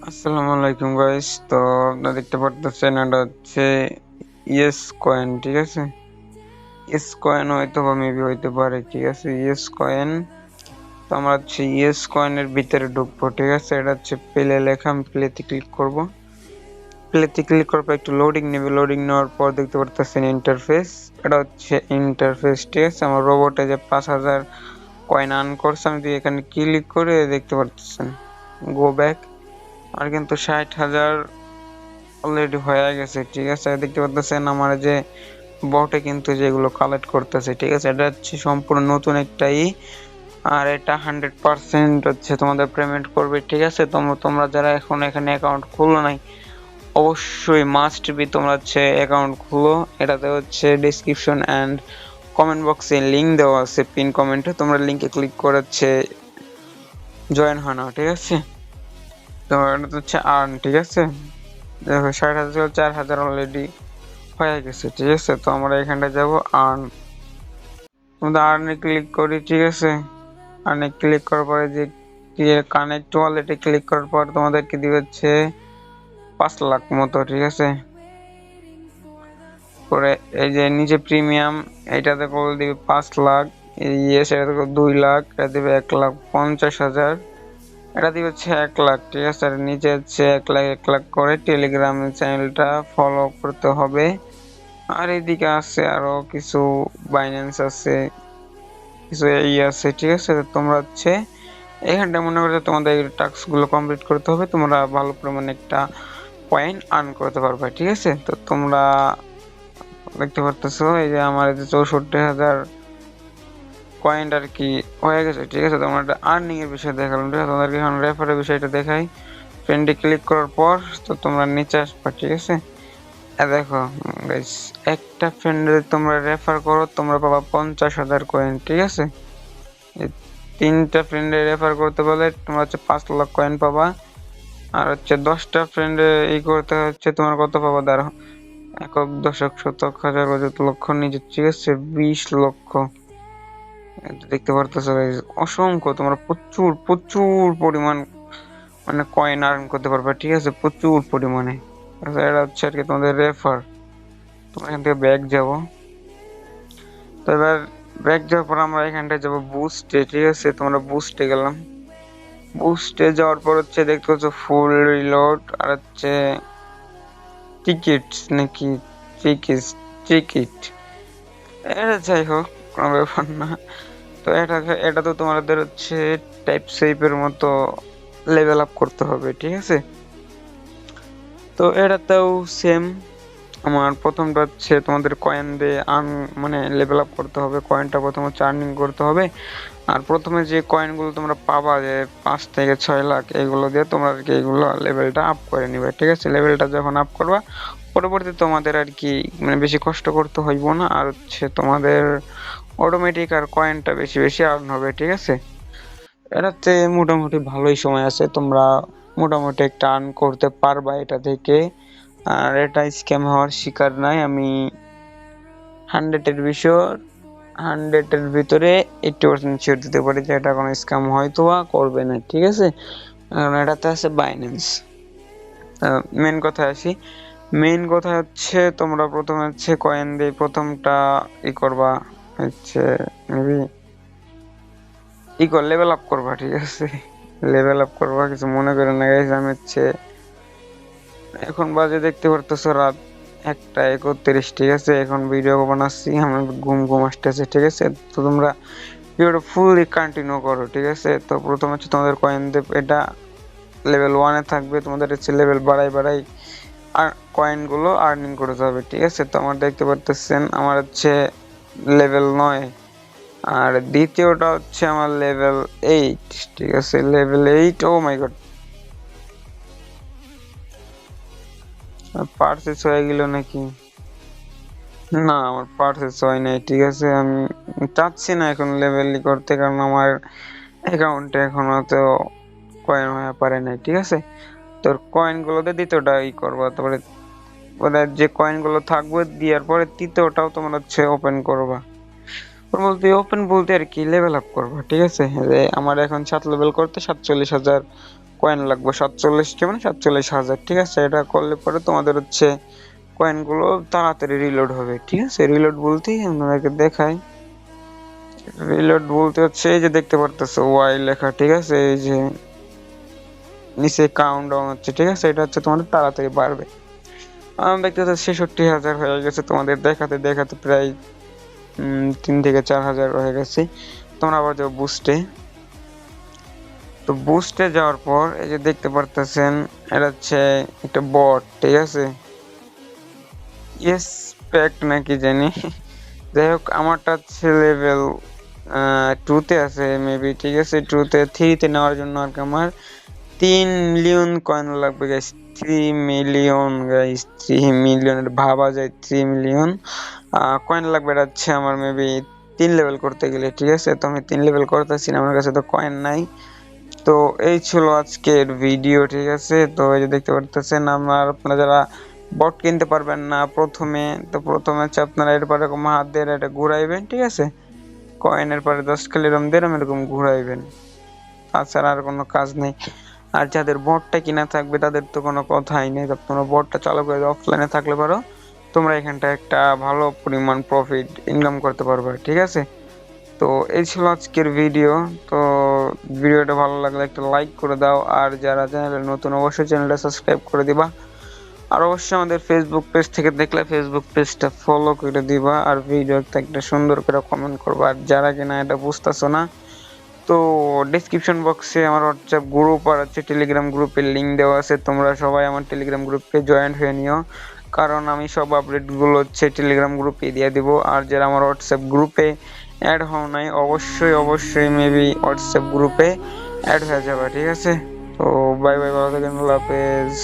আসসালামু আলাইকুম গাইস। তো আপনারা দেখতে পারতেছেন এটা হচ্ছে ইয়েস কয়েন, ঠিক আছে। ইয়েস কয়েন হয়তো বা মেবি হইতে পারে, ঠিক আছে। ইয়েস কয়েন, তো আমরা হচ্ছে ইয়েস কয়েনের ভিতরে ঢুকবো, ঠিক আছে। এটা হচ্ছে প্লে লেখা, আমি প্লেতে ক্লিক করব। প্লেতে ক্লিক করার পর একটু লোডিং নেবে। লোডিং নেওয়ার পর দেখতে পারতেছেন ইন্টারফেস। এটা হচ্ছে ইন্টারফেস, ঠিক আছে। আমার রোবটে যে 5000 কয়েন আর্ন করছে, আমি যদি এখানে ক্লিক করে দেখতে পারতেছেন গো ব্যাক, আর কিন্তু 60,000 অলরেডি হয়ে গেছে, ঠিক আছে। দেখতে পাচ্ছেন আমার যে বটে কিন্তু যেগুলো কালেক্ট করতেছে, ঠিক আছে। এটা হচ্ছে সম্পূর্ণ নতুন একটাই, আর এটা 100% হচ্ছে তোমাদের পেমেন্ট করবে, ঠিক আছে। তোমরা যারা এখন এখানে অ্যাকাউন্ট খুলো নাই, অবশ্যই মাস্ট বি তোমরা হচ্ছে অ্যাকাউন্ট খুলো। এটাতে হচ্ছে ডেসক্রিপশন অ্যান্ড কমেন্ট বক্সে লিঙ্ক দেওয়া আছে, পিন কমেন্টে। তোমরা লিঙ্কে ক্লিক করে হচ্ছে জয়েন হয় না, ঠিক আছে। তো এটা হচ্ছে আর্ন, ঠিক আছে। দেখো 60,000 4,000 অলরেডি হয়ে গেছে, ঠিক আছে। তো আমরা এখানটা যাব আর্ন, আমরা আর্নে ক্লিক করি, ঠিক আছে। আর্নে ক্লিক করার পরে যে কানেক্ট ওয়ালেটে ক্লিক করার পর তোমাদেরকে দিবে হচ্ছে 5 লাখ মতো, ঠিক আছে। পরে এই যে নিচে প্রিমিয়াম, এইটাতে করে দিবে 5 লাখ, ইয়েস এটা দিবে 2 লাখ, এটা দিবে 1,50,000, এটা দিবে হচ্ছে 1 লাখ, ঠিক আছে। আর নিচে হচ্ছে 1 লাখ 1 লাখ করে টেলিগ্রাম চ্যানেলটা ফলো করতে হবে। আর এদিকে আছে আরো কিছু, বাইন্যান্স আছে, কিছু এই আছে, ঠিক আছে। তো তোমরা হচ্ছে এখানটা মনে করো তোমাদের এই টাস্ক গুলো কমপ্লিট করতে হবে, তোমরা ভালো পরিমাণে একটা কয়েন আর্ন করতে পারবে, ঠিক আছে। তো তোমরা দেখতে পারতেছো এই যে আমার এই যে 64,000 কয়েন আর কি হয়ে গেছে, ঠিক আছে। তোমরা একটা আর্নিং এর বিষয় দেখালাম, ঠিক আছে। তোমাদেরকে এখন রেফারের বিষয়টা দেখাই। ফ্রেন্ডে ক্লিক করার পর তো তোমরা নিচে আসবা, ঠিক আছে। দেখো গাইস, একটা ফ্রেন্ডে তোমরা রেফার করো, তোমরা পাবা 50,000 কয়েন, ঠিক আছে। এই 3টা ফ্রেন্ডে রেফার করতে পারলে তোমরা হচ্ছে 5 লাখ কয়েন পাবা। আর হচ্ছে 10টা ফ্রেন্ডে এই করতে হচ্ছে তোমার কত পাবা, দাঁড়াও, একক দশক শতক হাজার অযুত লক্ষ নিজে, ঠিক আছে, 20 লক্ষ। দেখতে পারতেছো গাইস, অসংখ্য, তোমরা প্রচুর প্রচুর পরিমাণ মানে কয়েন আর্ন করতে পারবে, ঠিক আছে, প্রচুর পরিমাণে। আচ্ছা, এটা হচ্ছে আর কি তোমাদের রেফার। তোমরা এখান থেকে ব্যাক যাবো। তো এবার ব্যাক যাওয়ার পর আমরা এখানটায় যাবো বুস্টে, ঠিক আছে। তোমরা বুস্টে গেলাম। বুস্টে যাওয়ার পর হচ্ছে দেখতে পাচ্ছ ফুল রিলোড, আর হচ্ছে টিকিট নাকি টিকিট, টিকিট, এটা যাই হোক কোনো ব্যাপার না। তো এটা তো তোমাদের হচ্ছে টাইপ সেপের মতো লেভেল আপ করতে হবে, ঠিক আছে। তো এটাতেও সেম, আমার প্রথমটা হচ্ছে তোমাদের কয়েন দিয়ে মানে লেভেল আপ করতে হবে। কয়েনটা প্রথমে হচ্ছে আর্নিং করতে হবে। আর প্রথমে যে কয়েনগুলো তোমরা পাবা যে 5 থেকে 6 লাখ, এগুলো দিয়ে তোমরা আর কি এগুলো লেভেলটা আপ করে নিবে, ঠিক আছে। লেভেলটা যখন আপ করবা, পরবর্তী তোমাদের আর কি মানে বেশি কষ্ট করতে হইব না, আর হচ্ছে তোমাদের অটোমেটিক আর কয়েনটা বেশি বেশি আর্ন হবে, ঠিক আছে। এটাতে মোটামুটি ভালোই সময় আছে, তোমরা মোটামুটি একটা আর্ন করতে পারবা এটা থেকে। আর এটা স্ক্যাম হওয়ার শিকার নাই, আমি 100-এর বিষয় 100-এর ভিতরে 80% শিওর দিতে পারি যে এটা কোনো স্ক্যাম হয়তো বা করবে না, ঠিক আছে। কারণ এটাতে আছে বাইন্যান্স। মেন কথায় আসি, মেন কথা হচ্ছে তোমরা প্রথমে হচ্ছে কয়েন দিয়ে প্রথমটা ই করবা, হচ্ছে মেবি লেভেল আপ করবা, ঠিক আছে। লেভেল আপ করবা, কিছু মনে করে না গাইস। আমি হচ্ছে এখন বাজে দেখতে পারতেছো রাত 1:31, ঠিক আছে। এখন ভিডিও বানাচ্ছি, আমার ঘুম ঘুম আসতেছে, ঠিক আছে। তো তোমরা ভিডিওটা ফুললি কন্টিনিউ করো, ঠিক আছে। তো প্রথমে হচ্ছে তোমাদের কয়েন এটা লেভেল 1-এ থাকবে, তোমাদের হচ্ছে লেভেল বাড়াই বাড়াই আর কয়েন গুলো আর্নিং করতে হবে, ঠিক আছে। তো আমার দেখতে পারতেছেন আমার হচ্ছে লেভেল 9, আর দ্বিতীয়টা হচ্ছে আমার লেভেল 8, ঠিক আছে, লেভেল 8। ও মাই গড, পারচেস হয়ে গেল নাকি? না, আমার পারচেস হয় নাই, ঠিক আছে। আমি চাচ্ছি না এখন লেভেলই করতে, কারণ আমার অ্যাকাউন্টে এখনো তো কয়েন হয়ে পারে নাই, ঠিক আছে। তোর কয়েন গুলোতে দ্বিতীয়টা ই করবো, তারপরে ওদের যে কয়েন গুলো থাকবে দেওয়ার পরে তৃতীয়টাও তোমরা হচ্ছে ওপেন করবা। বলতে ওপেন বলতে আর কি লেভেল আপ করবা, ঠিক আছে। যে আমার এখন 7 লেভেল করতে 47,000 কয়েন লাগবে 47টি, মানে 47,000। ঠিক আছে, এটা করলে পরে তোমাদের হচ্ছে কয়েনগুলো তাড়াতাড়ি রিলোড হবে। ঠিক আছে, রিলোড বলতেই আপনাদেরকে দেখাই। রিলোড বলতে হচ্ছে এই যে দেখতে পারতেছো ওয়াই লেখা, ঠিক আছে, এই যে নিচে কাউন্টডাউন হচ্ছে। ঠিক আছে, এটা হচ্ছে তোমাদের তাড়াতাড়ি বাড়বে। দেখতে পাচ্ছি 66,000 হয়ে গেছে তোমাদের দেখাতে দেখাতে, প্রায় 3 থেকে 4,000 হয়ে গেছে। তোমরা আবার যাও বুস্টে। তো বুস্টে যাওয়ার পর এই যে দেখতে পারতেছেন এটা হচ্ছে একটা বট। ঠিক আছে, ইয়েস প্যাক্ট নাকি জানি, যাই হোক আমারটা হচ্ছে লেভেল 2 তে আছে মেবি। ঠিক আছে, 2 তে 3 তে নেওয়ার জন্য আর কি আমার 3 মিলিয়ন কয়েন লাগবে গাইস। 3 মিলিয়ন গাইস, 3 মিলিয়ন, এটা ভাবা যায় 3 মিলিয়ন কয়েন লাগবে। এটা হচ্ছে আমার মেবি 3 লেভেল করতে গেলে। ঠিক আছে, তো আমি 3 লেভেল করতেছি না, আমার কাছে তো কয়েন নাই। তো এই ছিল আজকের ভিডিও। ঠিক আছে, তো এই যে দেখতে পারতেছেন আপনারা যারা বট কিনতে পারবেন না প্রথমে, তো প্রথমে হচ্ছে আপনারা এরপর এরকম হাত দিয়ে এটা ঘুরাইবেন। ঠিক আছে, কয়েনের পরে 10 খালি এরকম দিয়ে এরকম ঘুরাইবেন, তাছাড়া আর কোনো কাজ নেই। আর যাদের বটটা কিনা থাকবে তাদের তো কোনো কথাই নেই, তোমরা বটটা চালু করে অফলাইনে থাকলে পারো তোমরা এখানটা একটা ভালো পরিমাণ প্রফিট ইনকাম করতে পারবে। ঠিক আছে, তো এই ছিল আজকের ভিডিও। তো ভিডিওটা ভালো লাগলে একটা লাইক করে দাও, আর যারা চ্যানেলে নতুন অবশ্যই চ্যানেলটা সাবস্ক্রাইব করে দিবা। আর অবশ্যই আমাদের ফেসবুক পেজ থেকে দেখলে ফেসবুক পেজটা ফলো করে দিবা, আর ভিডিওতে একটা সুন্দর করে কমেন্ট করবা। আর যারা কিনা এটা বুঝতেছো না, তো ডেসক্রিপশন বক্সে আমার হোয়াটসঅ্যাপ গ্রুপ আর হচ্ছে টেলিগ্রাম গ্রুপের লিঙ্ক দেওয়া আছে, তোমরা সবাই আমার টেলিগ্রাম গ্রুপে জয়েন্ট হয়ে নিও, কারণ আমি সব আপডেটগুলো হচ্ছে টেলিগ্রাম গ্রুপে দিয়ে দিব। আর যারা আমার হোয়াটসঅ্যাপ গ্রুপে অ্যাড হও নাই অবশ্যই অবশ্যই মেবি হোয়াটসঅ্যাপ গ্রুপে অ্যাড হয়ে যাবে। ঠিক আছে, তো বাই বাই, ভালো থাকেন, আল্লাহ হাফেজ।